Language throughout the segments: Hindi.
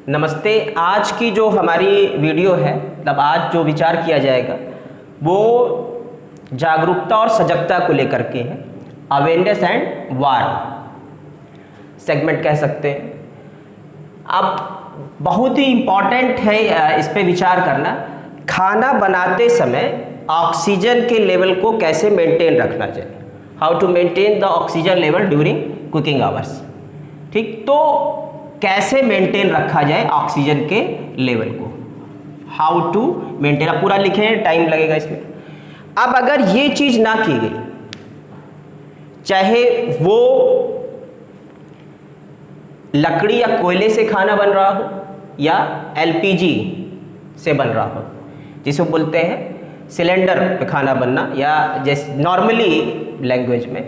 नमस्ते। आज की जो हमारी वीडियो है, मतलब आज जो विचार किया जाएगा वो जागरूकता और सजगता को लेकर के है। अवेयरनेस एंड वार सेगमेंट कह सकते हैं। अब बहुत ही इम्पॉर्टेंट है इस पे विचार करना। खाना बनाते समय ऑक्सीजन के लेवल को कैसे मेंटेन रखना चाहिए, how to maintain the oxygen level during cooking hours. ठीक, तो कैसे मेंटेन रखा जाए ऑक्सीजन के लेवल को, हाउ टू मेंटेन। अब पूरा लिखें, टाइम लगेगा इसमें। अब अगर ये चीज ना की गई, चाहे वो लकड़ी या कोयले से खाना बन रहा हो या एलपीजी से बन रहा हो, जिसे बोलते हैं सिलेंडर पे खाना बनना, या जैसे नॉर्मली लैंग्वेज में,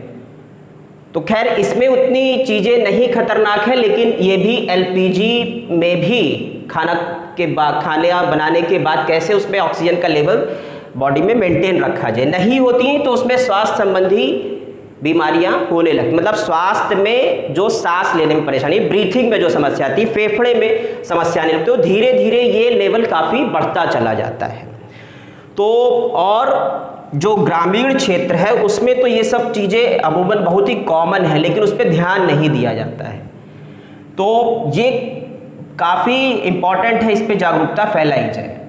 तो खैर इसमें उतनी चीज़ें नहीं खतरनाक है, लेकिन ये भी एलपीजी में भी खाना बनाने के बाद कैसे उसमें ऑक्सीजन का लेवल बॉडी में मेंटेन रखा जाए। नहीं होती तो उसमें स्वास्थ्य संबंधी बीमारियां होने लगती, मतलब स्वास्थ्य में जो सांस लेने में परेशानी, ब्रीथिंग में जो समस्या आती, फेफड़े में समस्या आने लगती, तो धीरे धीरे ये लेवल काफ़ी बढ़ता चला जाता है। तो और जो ग्रामीण क्षेत्र है उसमें तो ये सब चीज़ें अमूमन बहुत ही कॉमन है, लेकिन उस पर ध्यान नहीं दिया जाता है। तो ये काफ़ी इम्पॉर्टेंट है, इस पर जागरूकता फैलाई जाए।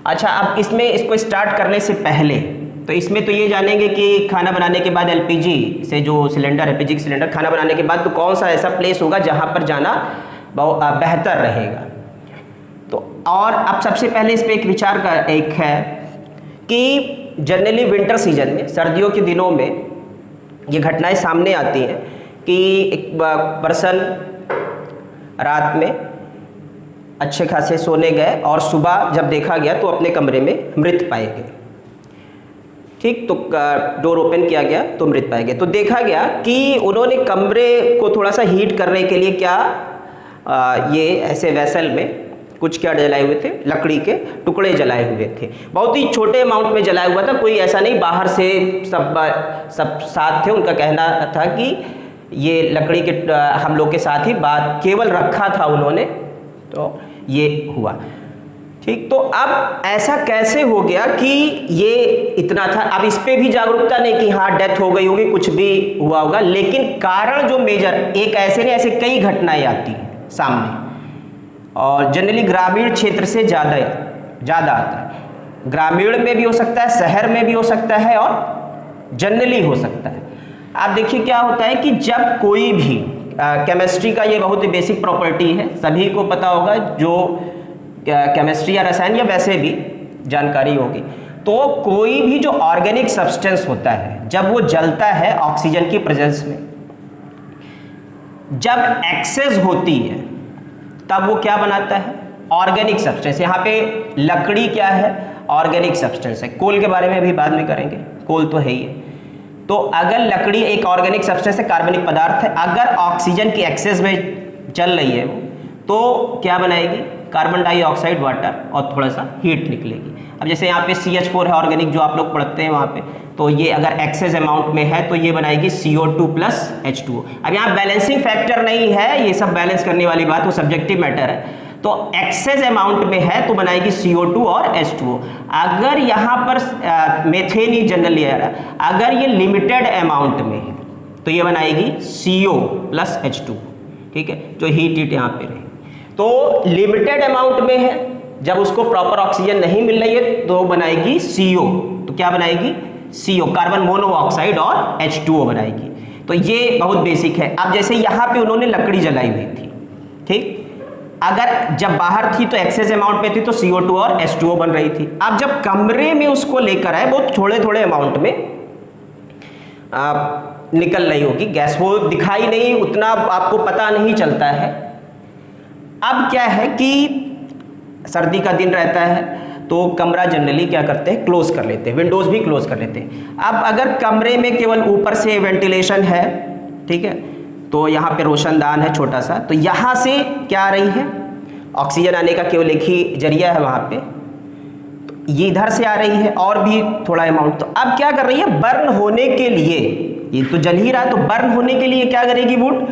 अच्छा, अब इसमें इसको स्टार्ट करने से पहले तो इसमें तो ये जानेंगे कि खाना बनाने के बाद एलपीजी से जो सिलेंडर, एलपीजी का सिलेंडर खाना बनाने के बाद तो कौन सा ऐसा प्लेस होगा जहाँ पर जाना बेहतर रहेगा। तो और अब सबसे पहले इस पर एक विचार का एक है कि जनरली विंटर सीजन में, सर्दियों के दिनों में ये घटनाएं सामने आती हैं कि एक पर्सन रात में अच्छे खासे सोने गए और सुबह जब देखा गया तो अपने कमरे में मृत पाए गए। ठीक, तो डोर ओपन किया गया तो मृत पाए गए। तो देखा गया कि उन्होंने कमरे को थोड़ा सा हीट करने के लिए क्या ये ऐसे वेसल में कुछ क्या जलाए हुए थे, लकड़ी के टुकड़े जलाए हुए थे। बहुत ही छोटे अमाउंट में जलाया हुआ था, कोई ऐसा नहीं बाहर से सब साथ थे। उनका कहना था कि ये लकड़ी के हम लोग के साथ ही बात केवल रखा था उन्होंने, तो ये हुआ। ठीक, तो अब ऐसा कैसे हो गया कि ये इतना था। अब इस पे भी जागरूकता नहीं कि हाँ डेथ हो गई होगी, कुछ भी हुआ होगा, लेकिन कारण जो मेजर, एक ऐसे नहीं, ऐसे कई घटनाएं आती हैं सामने, और जनरली ग्रामीण क्षेत्र से ज़्यादा आता है। ग्रामीण में भी हो सकता है, शहर में भी हो सकता है, और जनरली हो सकता है। आप देखिए क्या होता है कि जब कोई भी केमिस्ट्री का ये बहुत ही बेसिक प्रॉपर्टी है, सभी को पता होगा, जो केमिस्ट्री या रसायन या वैसे भी जानकारी होगी, तो कोई भी जो ऑर्गेनिक सब्सटेंस होता है जब वो जलता है ऑक्सीजन की प्रेजेंस में, जब एक्सेस होती है तब वो क्या बनाता है, ऑर्गेनिक सब्सटेंस। यहाँ पे लकड़ी क्या है, ऑर्गेनिक सब्सटेंस है। कोल के बारे में भी बाद में करेंगे, कोल तो है ही है। तो अगर लकड़ी एक ऑर्गेनिक सब्सटेंस है, कार्बनिक पदार्थ है, अगर ऑक्सीजन की एक्सेस में चल रही है तो क्या बनाएगी, कार्बन डाइऑक्साइड, वाटर, और थोड़ा सा हीट निकलेगी। अब जैसे यहाँ पे CH4 है ऑर्गेनिक, जो आप लोग पढ़ते हैं वहाँ पे, तो ये अगर एक्सेस अमाउंट में है तो ये बनाएगी CO2 प्लस H2O। अब यहाँ बैलेंसिंग फैक्टर नहीं है, ये सब बैलेंस करने वाली बात, वो सब्जेक्टिव मैटर है। तो एक्सेस अमाउंट में है तो बनाएगी CO2 और H2O। अगर यहाँ पर मेथेन ही जनरली आ रहा है, अगर ये लिमिटेड अमाउंट में है तो ये बनाएगी CO प्लस H2। ठीक है, जो हीट यहाँ पे रहे। तो लिमिटेड अमाउंट में है, जब उसको प्रॉपर ऑक्सीजन नहीं मिल रही है तो बनाएगी CO। तो क्या बनाएगी, CO, कार्बन मोनोऑक्साइड, और H2O बनाएगी। तो ये बहुत बेसिक है। अब जैसे यहाँ पे उन्होंने लकड़ी जलाई हुई थी, ठीक, अगर जब बाहर थी तो एक्सेस अमाउंट में थी तो CO2 और H2O बन रही थी। अब जब कमरे में उसको लेकर आए, बहुत थोड़े थोड़े अमाउंट में निकल रही होगी गैस, वो दिखाई नहीं, उतना आपको पता नहीं चलता है। अब क्या है कि सर्दी का दिन रहता है तो कमरा जनरली क्या करते हैं, क्लोज कर लेते हैं, विंडोज भी क्लोज कर लेते हैं। अब अगर कमरे में केवल ऊपर से वेंटिलेशन है, ठीक है, तो यहाँ पे रोशनदान है छोटा सा, तो यहाँ से क्या आ रही है, ऑक्सीजन आने का केवल एक ही जरिया है वहाँ पे, तो ये इधर से आ रही है और भी थोड़ा अमाउंट। तो अब क्या कर रही है, बर्न होने के लिए, ये तो जल ही रहा है, तो बर्न होने के लिए क्या करेगी वुड,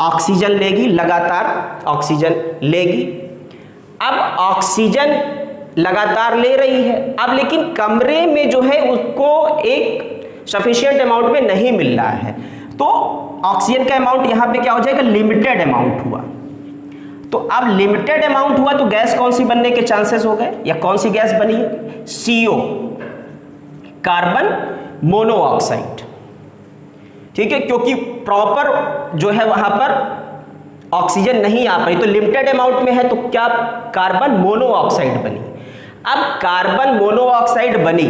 ऑक्सीजन लेगी, लगातार ऑक्सीजन लेगी। अब ऑक्सीजन लगातार ले रही है, अब लेकिन कमरे में जो है उसको एक सफिशिएंट अमाउंट में नहीं मिल रहा है, तो ऑक्सीजन का अमाउंट यहाँ पे क्या हो जाएगा, लिमिटेड अमाउंट हुआ। तो अब लिमिटेड अमाउंट हुआ तो गैस कौन सी बनने के चांसेस हो गए, या कौन सी गैस बनी है, CO, कार्बन मोनोऑक्साइड। ठीक है, क्योंकि प्रॉपर जो है वहां पर ऑक्सीजन नहीं आ पाई, तो लिमिटेड अमाउंट में है, तो क्या कार्बन मोनोऑक्साइड बनी। अब कार्बन मोनोऑक्साइड बनी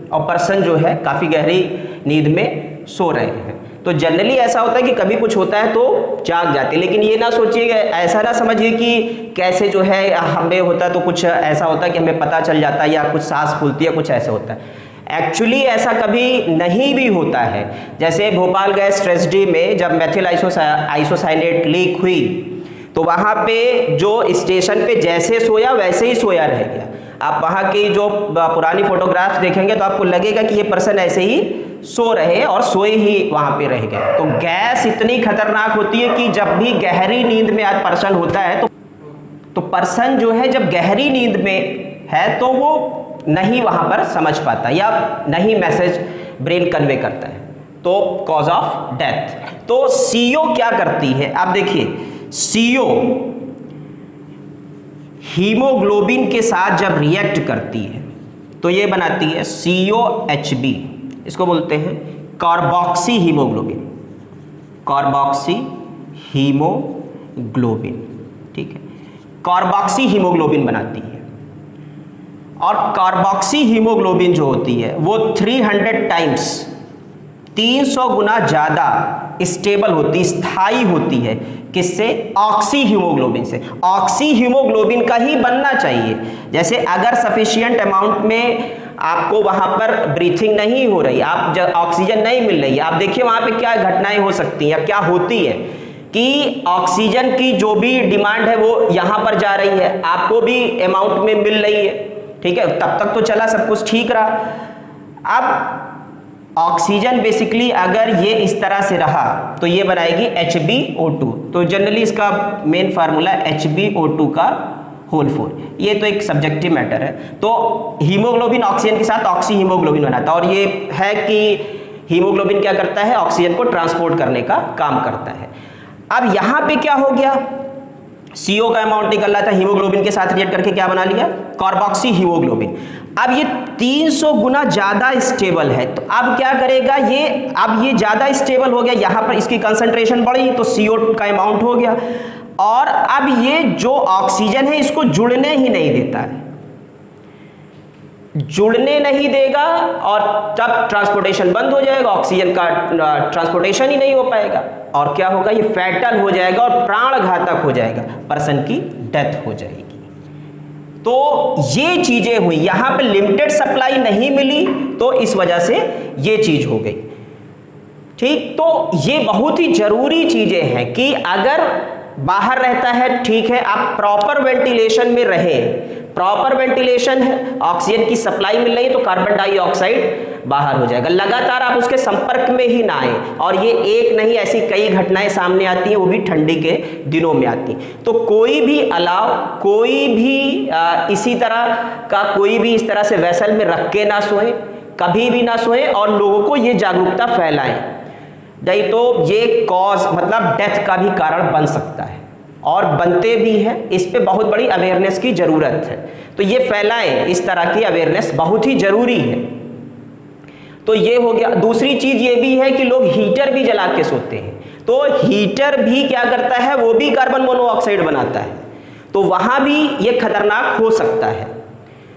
और पर्सन जो है काफी गहरी नींद में सो रहे हैं। तो जनरली ऐसा होता है कि कभी कुछ होता है तो जाग जाते, लेकिन ये ना सोचिएगा, ऐसा ना समझिए कि कैसे जो है हमें होता है तो कुछ ऐसा होता है कि हमें पता चल जाता है या कुछ सांस फूलती है, कुछ ऐसा होता है। एक्चुअली ऐसा कभी नहीं भी होता है। जैसे भोपाल गैस ट्रेजेडी में जब मेथिल आइसोसाइनेट लीक हुई तो वहाँ पे जो स्टेशन पे जैसे सोया वैसे ही सोया रह गया। आप वहाँ की जो पुरानी फोटोग्राफ्स देखेंगे तो आपको लगेगा कि ये पर्सन ऐसे ही सो रहे और सोए ही वहाँ पे रह गए। तो गैस इतनी खतरनाक होती है कि जब भी गहरी नींद में आज पर्सन होता है तो पर्सन जो है जब गहरी नींद में है तो वो नहीं वहाँ पर समझ पाता या नहीं मैसेज ब्रेन कन्वे करता है, तो कॉज ऑफ डेथ। तो CO क्या करती है, आप देखिए CO हीमोग्लोबिन के साथ जब रिएक्ट करती है तो ये बनाती है COHB, इसको बोलते हैं कार्बोक्सी हीमोग्लोबिन, कार्बोक्सी हीमोग्लोबिन। ठीक है, कार्बोक्सी हीमोग्लोबिन बनाती है। और कार्बोक्सी हीमोग्लोबिन जो होती है वो 300 टाइम्स 300 गुना ज़्यादा स्टेबल होती, स्थायी होती है, किससे, ऑक्सी हीमोग्लोबिन से। ऑक्सी हीमोग्लोबिन का ही बनना चाहिए। जैसे अगर सफिशिएंट अमाउंट में आपको वहां पर ब्रीथिंग नहीं हो रही, आप जब ऑक्सीजन नहीं मिल रही, आप देखिए वहां पे क्या घटनाएं हो सकती हैं या क्या होती है कि ऑक्सीजन की जो भी डिमांड है वो यहां पर जा रही है, आपको भी अमाउंट में मिल रही है। ठीक है, तब तक तो चला, सब कुछ ठीक रहा। अब ऑक्सीजन बेसिकली अगर ये इस तरह से रहा तो ये बनाएगी HbO2। तो जनरली इसका मेन फार्मूला HbO2 का होल 4। ये तो एक सब्जेक्टिव मैटर है। तो हीमोग्लोबिन ऑक्सीजन के साथ ऑक्सी हीमोग्लोबिन बनाता है, और ये है कि हीमोग्लोबिन क्या करता है, ऑक्सीजन को ट्रांसपोर्ट करने का काम करता है। अब यहाँ पे क्या हो गया, CO का अमाउंट निकल रहा था, हीमोग्लोबिन के साथ रिएक्ट करके क्या बना लिया, कार्बोक्सी हीमोग्लोबिन। अब ये 300 गुना ज्यादा स्टेबल है, तो अब क्या करेगा ये, अब ये ज्यादा स्टेबल हो गया, यहां पर इसकी कंसंट्रेशन बढ़ी तो CO का अमाउंट हो गया, और अब ये जो ऑक्सीजन है इसको जुड़ने ही नहीं देता है, जुड़ने नहीं देगा, और तब ट्रांसपोर्टेशन बंद हो जाएगा, ऑक्सीजन का ट्रांसपोर्टेशन ही नहीं हो पाएगा, और क्या होगा, ये फैटल हो जाएगा और प्राण घातक हो जाएगा, पर्सन की डेथ हो जाएगी। तो ये चीजें हुई, यहां पे लिमिटेड सप्लाई नहीं मिली तो इस वजह से ये चीज हो गई। ठीक, तो ये बहुत ही जरूरी चीजें हैं कि अगर बाहर रहता है, ठीक है, आप प्रॉपर वेंटिलेशन में रहें, प्रॉपर वेंटिलेशन है, ऑक्सीजन की सप्लाई मिल रही है, तो कार्बन डाइऑक्साइड बाहर हो जाएगा। लगातार आप उसके संपर्क में ही ना आए, और ये एक नहीं, ऐसी कई घटनाएं सामने आती हैं, वो भी ठंडी के दिनों में आती। तो कोई भी अलाव, कोई भी इसी तरह का कोई भी इस तरह से वेसल में रख के ना सोए, कभी भी ना सोए, और लोगों को ये जागरूकता फैलाएं। नहीं तो ये कॉज मतलब डेथ का भी कारण बन सकता है, और बनते भी हैं। इस पे बहुत बड़ी अवेयरनेस की जरूरत है, तो ये फैलाएं, इस तरह की अवेयरनेस बहुत ही जरूरी है। तो ये हो गया। दूसरी चीज ये भी है कि लोग हीटर भी जला के सोते हैं, तो हीटर भी क्या करता है, वो भी कार्बन मोनोऑक्साइड बनाता है, तो वहां भी ये खतरनाक हो सकता है।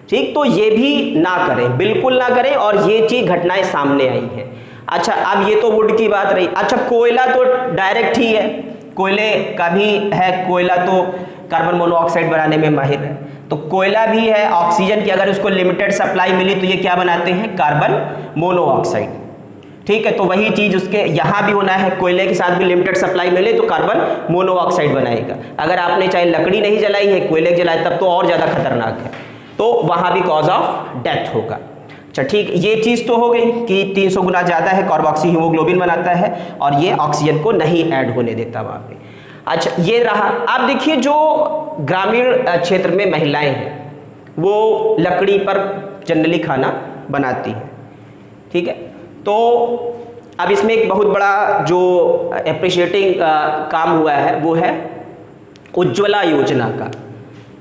ठीक, तो ये भी ना करें, बिल्कुल ना करें, और ये चीज घटनाएं सामने आई हैं। अच्छा, अब ये तो वुड की बात रही। अच्छा, कोयला तो डायरेक्ट ही है, कोयले का भी है, कोयला तो कार्बन मोनोऑक्साइड बनाने में माहिर है, तो कोयला भी है। ऑक्सीजन की अगर उसको लिमिटेड सप्लाई मिली तो ये क्या बनाते हैं, कार्बन मोनोऑक्साइड। ठीक है, तो वही चीज उसके यहाँ भी होना है, कोयले के साथ भी लिमिटेड सप्लाई मिले तो कार्बन मोनोऑक्साइड बनाएगा। अगर आपने चाहे लकड़ी नहीं जलाई है, कोयले जलाए, तब तो और ज्यादा खतरनाक है, तो वहां भी कॉज ऑफ डेथ होगा। अच्छा, ठीक, ये चीज तो हो गई कि 300 गुना ज्यादा है, कार्बोक्सी हीमोग्लोबिन बनाता है, और ये ऑक्सीजन को नहीं ऐड होने देता वहां पे। अच्छा ये रहा। आप देखिए जो ग्रामीण क्षेत्र में महिलाएं हैं वो लकड़ी पर जनरली खाना बनाती हैं, ठीक है। तो अब इसमें एक बहुत बड़ा जो एप्रिशिएटिंग काम हुआ है वो है उज्ज्वला योजना का,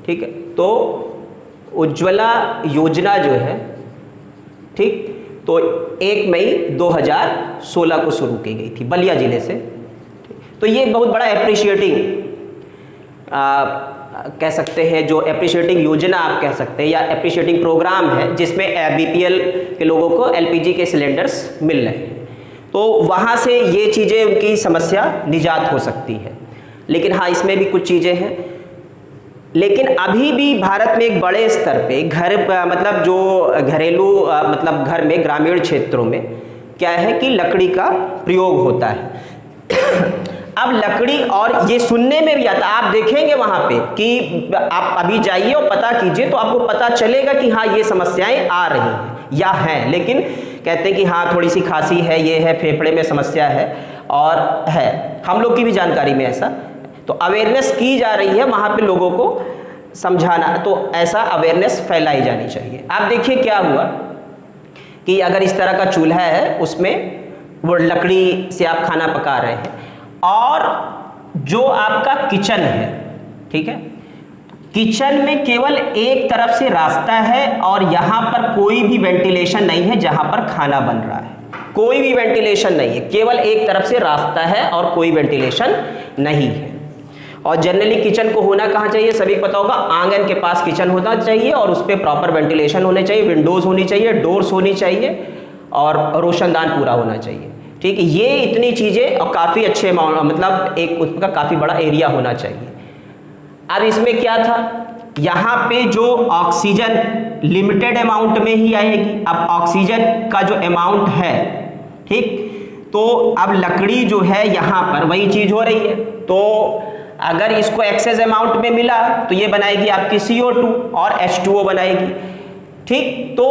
ठीक है। तो उज्ज्वला योजना जो है, ठीक, तो 1 मई 2016 को शुरू की गई थी बलिया जिले से। तो ये बहुत बड़ा एप्रिशिएटिंग कह सकते हैं, जो एप्रिशिएटिंग योजना आप कह सकते हैं या एप्रिशिएटिंग प्रोग्राम है, जिसमें बीपीएल के लोगों को एलपीजी के सिलेंडर्स मिल रहे हैं। तो वहाँ से ये चीज़ें, उनकी समस्या निजात हो सकती है। लेकिन हाँ, इसमें भी कुछ चीज़ें हैं। लेकिन अभी भी भारत में एक बड़े स्तर पे घर मतलब जो घरेलू मतलब घर में ग्रामीण क्षेत्रों में क्या है कि लकड़ी का प्रयोग होता है। अब लकड़ी, और ये सुनने में भी आता, आप देखेंगे वहाँ पे कि आप अभी जाइए और पता कीजिए तो आपको पता चलेगा कि हाँ ये समस्याएं आ रही हैं या हैं। लेकिन कहते हैं कि हाँ थोड़ी सी खांसी है, ये है, फेफड़े में समस्या है और है, हम लोग की भी जानकारी में ऐसा। तो अवेयरनेस की जा रही है वहाँ पे लोगों को समझाना, तो ऐसा अवेयरनेस फैलाई जानी चाहिए। आप देखिए क्या हुआ कि अगर इस तरह का चूल्हा है, उसमें वो लकड़ी से आप खाना पका रहे हैं और जो आपका किचन है, ठीक है, किचन में केवल एक तरफ से रास्ता है और यहाँ पर कोई भी वेंटिलेशन नहीं है जहाँ पर खाना बन रहा है, कोई भी वेंटिलेशन नहीं है, केवल एक तरफ से रास्ता है और कोई वेंटिलेशन नहीं है। और जनरली किचन को होना कहाँ चाहिए, सभी को पता होगा, आंगन के पास किचन होना चाहिए और उस पर प्रॉपर वेंटिलेशन होने चाहिए, विंडोज़ होनी चाहिए, डोर्स होनी चाहिए और रोशनदान पूरा होना चाहिए, ठीक है। ये इतनी चीज़ें और काफ़ी अच्छे मतलब एक उसका काफ़ी बड़ा एरिया होना चाहिए। अब इसमें क्या था, यहाँ पे जो ऑक्सीजन लिमिटेड अमाउंट में ही आएगी। अब ऑक्सीजन का जो अमाउंट है, ठीक, तो अब लकड़ी जो है यहाँ पर वही चीज़ हो रही है। तो अगर इसको एक्सेस अमाउंट में मिला तो ये बनाएगी आपकी CO2 और H2O बनाएगी, ठीक। तो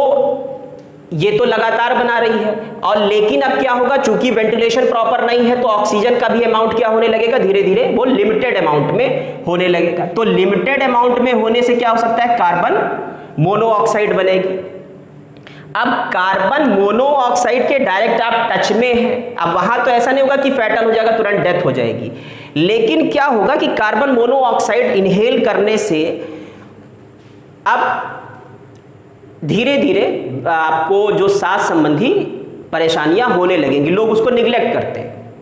ये तो लगातार बना रही है। और लेकिन अब क्या होगा, चूंकि वेंटिलेशन प्रॉपर नहीं है तो ऑक्सीजन का भी अमाउंट क्या होने लगेगा, धीरे धीरे वो लिमिटेड अमाउंट में होने लगेगा। तो लिमिटेड अमाउंट में होने से क्या हो सकता है, कार्बन मोनोऑक्साइड बनेगी। अब कार्बन मोनोऑक्साइड के डायरेक्ट आप टच में हैं, अब वहां तो ऐसा नहीं होगा कि फैटल हो जाएगा, तुरंत डेथ हो जाएगी। लेकिन क्या होगा कि कार्बन मोनोऑक्साइड इनहेल करने से अब धीरे धीरे आपको जो सांस संबंधी परेशानियां होने लगेंगी, लोग उसको निग्लेक्ट करते हैं,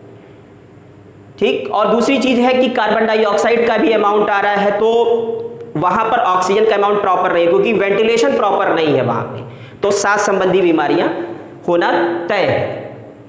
ठीक। और दूसरी चीज है कि कार्बन डाइऑक्साइड का भी अमाउंट आ रहा है, तो वहां पर ऑक्सीजन का अमाउंट प्रॉपर नहीं है क्योंकि वेंटिलेशन प्रॉपर नहीं है वहां पे, तो सांस संबंधी बीमारियां होना तय है।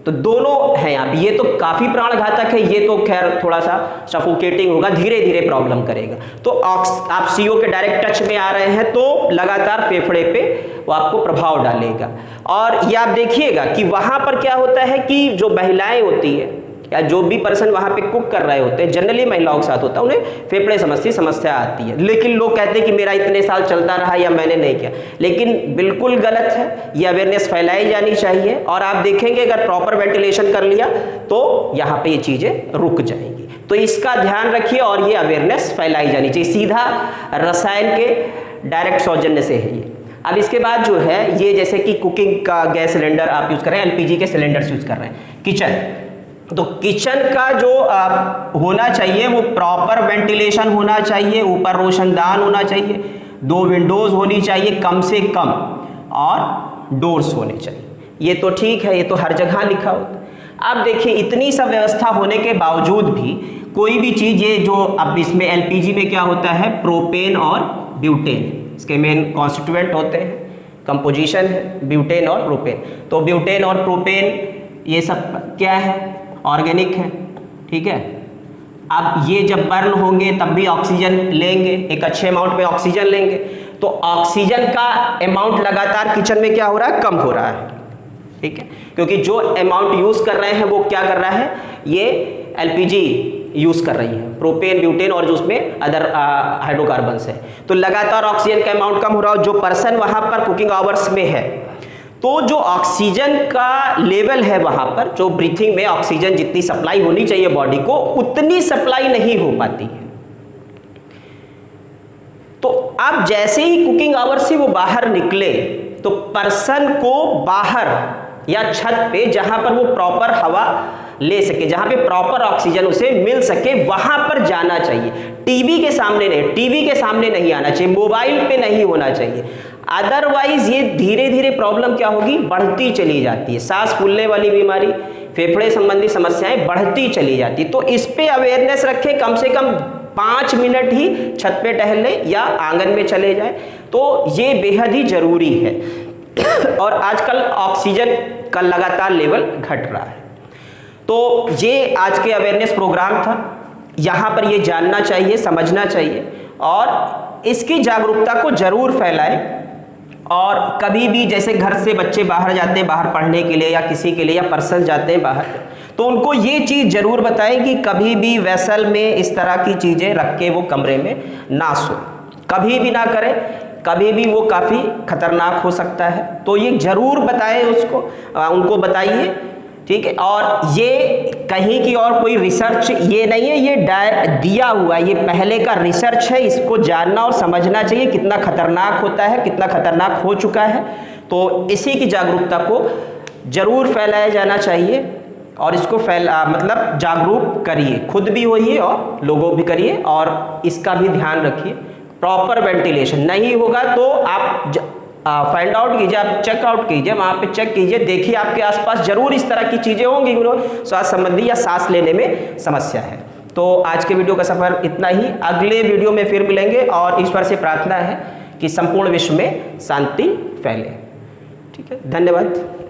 तो दोनों हैं यहाँ पे, ये तो काफी प्राणघातक है, ये तो खैर थोड़ा सा सफोकेटिंग होगा, धीरे धीरे प्रॉब्लम करेगा। तो आप CO के डायरेक्ट टच में आ रहे हैं तो लगातार फेफड़े पे वो आपको प्रभाव डालेगा। और ये आप देखिएगा कि वहां पर क्या होता है कि जो महिलाएं होती है या जो भी पर्सन वहां पे कुक कर रहे होते हैं, जनरली महिलाओं के साथ होता है, उन्हें फेफड़े संबंधी समस्या आती है। लेकिन लोग कहते हैं कि मेरा इतने साल चलता रहा या मैंने नहीं किया, लेकिन बिल्कुल गलत है। ये अवेयरनेस फैलाई जानी चाहिए। और आप देखेंगे अगर प्रॉपर वेंटिलेशन कर लिया तो यहाँ पे ये चीजें रुक जाएंगी। तो इसका ध्यान रखिए और ये अवेयरनेस फैलाई जानी चाहिए। सीधा रसायन के डायरेक्ट सौजन्य से है ये। अब इसके बाद जो है ये जैसे कि कुकिंग का गैस सिलेंडर आप यूज कर रहे हैं, LPG के सिलेंडर्स यूज कर रहे हैं, किचन, तो किचन का जो होना चाहिए वो प्रॉपर वेंटिलेशन होना चाहिए, ऊपर रोशनदान होना चाहिए, 2 विंडोज होनी चाहिए कम से कम और डोर्स होने चाहिए। ये तो ठीक है, ये तो हर जगह लिखा होता है। अब देखिए इतनी सब व्यवस्था होने के बावजूद भी कोई भी चीज़, ये जो अब इसमें LPG में क्या होता है, प्रोपेन और ब्यूटेन इसके मेन कॉन्स्टिट्यूएंट होते हैं, कंपोजिशन है ब्यूटेन और प्रोपेन। तो ब्यूटेन और प्रोपेन ये सब क्या है, ऑर्गेनिक है, ठीक है। अब ये जब बर्न होंगे तब भी ऑक्सीजन लेंगे, एक अच्छे अमाउंट में ऑक्सीजन लेंगे, तो ऑक्सीजन का अमाउंट लगातार किचन में क्या हो रहा है, कम हो रहा है, ठीक है। क्योंकि जो अमाउंट यूज कर रहे हैं वो क्या कर रहा है, ये LPG यूज कर रही है, प्रोपेन ब्यूटेन और जो उसमें अदर हाइड्रोकार्बन्स है। तो लगातार ऑक्सीजन का अमाउंट कम हो रहा है। जो पर्सन वहां पर कुकिंग आवर्स में है तो जो ऑक्सीजन का लेवल है वहां पर, जो ब्रीथिंग में ऑक्सीजन जितनी सप्लाई होनी चाहिए बॉडी को, उतनी सप्लाई नहीं हो पाती है। तो अब जैसे ही कुकिंग आवर से वो बाहर निकले तो पर्सन को बाहर या छत पे, जहां पर वो प्रॉपर हवा ले सके, जहां पे प्रॉपर ऑक्सीजन उसे मिल सके, वहां पर जाना चाहिए। टीवी के सामने नहीं आना चाहिए, मोबाइल पे नहीं होना चाहिए। अदरवाइज ये धीरे धीरे प्रॉब्लम क्या होगी, बढ़ती चली जाती है। सांस फूलने वाली बीमारी, फेफड़े संबंधी समस्याएं बढ़ती चली जाती है। तो इस पे अवेयरनेस रखें, कम से कम 5 मिनट ही छत पे टहल लें या आंगन में चले जाएं, तो ये बेहद ही जरूरी है। और आजकल ऑक्सीजन का लगातार लेवल घट रहा है। तो ये आज के अवेयरनेस प्रोग्राम था। यहाँ पर ये जानना चाहिए, समझना चाहिए और इसकी जागरूकता को जरूर फैलाएं। और कभी भी जैसे घर से बच्चे बाहर जाते हैं, बाहर पढ़ने के लिए या किसी के लिए, या पर्सन जाते हैं बाहर, तो उनको ये चीज़ जरूर बताएं कि कभी भी वेसल में इस तरह की चीज़ें रख के वो कमरे में ना सो, कभी भी ना करें, कभी भी वो काफ़ी खतरनाक हो सकता है। तो ये जरूर बताएं उनको बताइए, ठीक है। और ये कहीं की और कोई रिसर्च ये नहीं है, ये दिया हुआ, ये पहले का रिसर्च है। इसको जानना और समझना चाहिए कितना खतरनाक होता है, कितना खतरनाक हो चुका है। तो इसी की जागरूकता को जरूर फैलाया जाना चाहिए और इसको मतलब जागरूक करिए, खुद भी होइए और लोगों भी करिए। और इसका भी ध्यान रखिए, प्रॉपर वेंटिलेशन नहीं होगा तो आप फाइंड आउट कीजिए, आप चेकआउट कीजिए, वहाँ पे चेक कीजिए, देखिए आपके आसपास जरूर इस तरह की चीज़ें होंगी स्वास्थ्य संबंधी या सांस लेने में समस्या है। तो आज के वीडियो का सफ़र इतना ही, अगले वीडियो में फिर मिलेंगे और ईश्वर से प्रार्थना है कि संपूर्ण विश्व में शांति फैले। ठीक है, धन्यवाद।